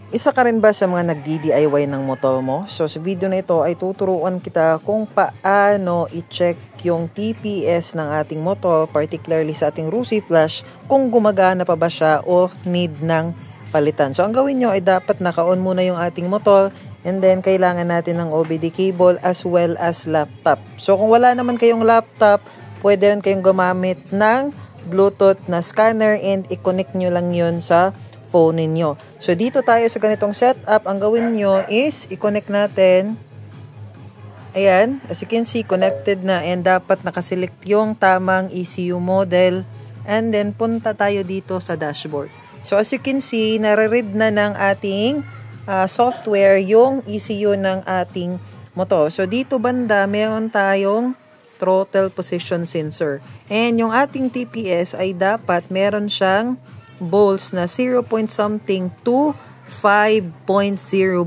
Isa ka rin ba sa mga nagdi-DIY ng motor mo? So sa video na ito ay tuturuan kita kung paano i-check yung TPS ng ating motor, particularly sa ating Rusi flash, kung gumagana pa ba siya o need ng palitan. So ang gawin nyo ay dapat naka-on muna yung ating motor, and then kailangan natin ng OBD cable as well as laptop. So kung wala naman kayong laptop, pwede rin kayong gumamit ng Bluetooth na scanner and i-connect nyo lang yun sa phone ninyo. So dito tayo sa ganitong setup, ang gawin nyo is i-connect natin. Ayan, as you can see, connected na, and dapat nakaselect yung tamang ECU model, and then punta tayo dito sa dashboard. So as you can see, nare-read na ng ating software yung ECU ng ating motor. So dito banda, meron tayong throttle position sensor. And yung ating TPS ay dapat meron siyang volts na 0 point something to 5.0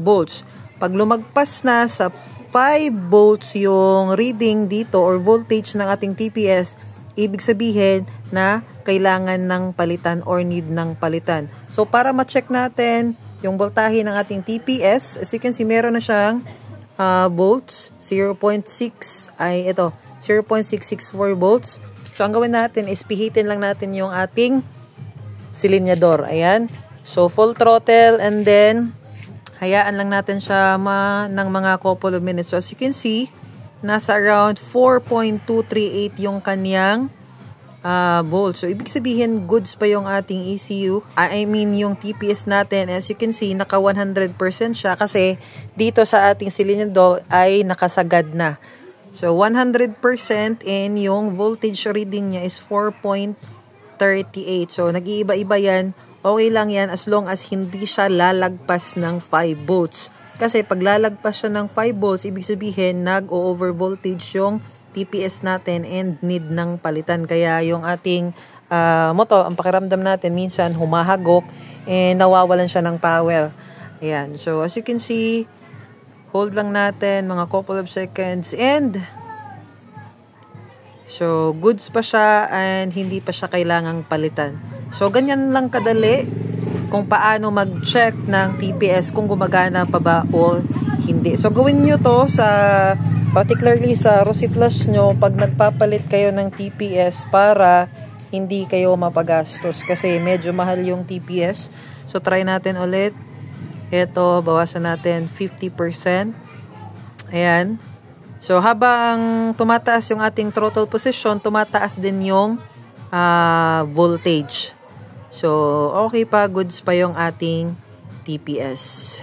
volts. Pag lumagpas na sa 5 volts yung reading dito or voltage ng ating TPS, ibig sabihin na kailangan ng palitan or need ng palitan. So para ma-check natin yung voltahe ng ating TPS, as you can see, meron na siyang volts, 0.6 ay ito, 0.664 volts. So ang gawin natin is pihitin lang natin yung ating silinyador. Ayan. So, full throttle, and then hayaan lang natin siya ng mga couple of minutes. So, as you can see, nasa around 4.238 yung kanyang volts. So, ibig sabihin, goods pa yung ating ECU. I mean, yung TPS natin. As you can see, naka 100% siya kasi dito sa ating silinyador ay nakasagad na. So, 100% and yung voltage reading niya is 4.38. So, nag-iiba-iba yan. Okay lang yan as long as hindi siya lalagpas ng 5 volts. Kasi pag lalagpas siya ng 5 volts, ibig sabihin nag-over voltage yung TPS natin and need ng palitan. Kaya yung ating motor, ang pakiramdam natin minsan humahagok and nawawalan siya ng power. Ayan. So, as you can see, hold lang natin mga couple of seconds, and so, goods pa siya and hindi pa siya kailangang palitan. So, ganyan lang kadali kung paano mag-check ng TPS kung gumagana pa ba o hindi. So, gawin nyo to particularly sa Rusi flash nyo pag nagpapalit kayo ng TPS para hindi kayo mapagastos kasi medyo mahal yung TPS. So, try natin ulit. Ito, bawasan natin 50%. Ayan. So, habang tumataas yung ating throttle position, tumataas din yung voltage. So, okay pa, goods pa yung ating TPS.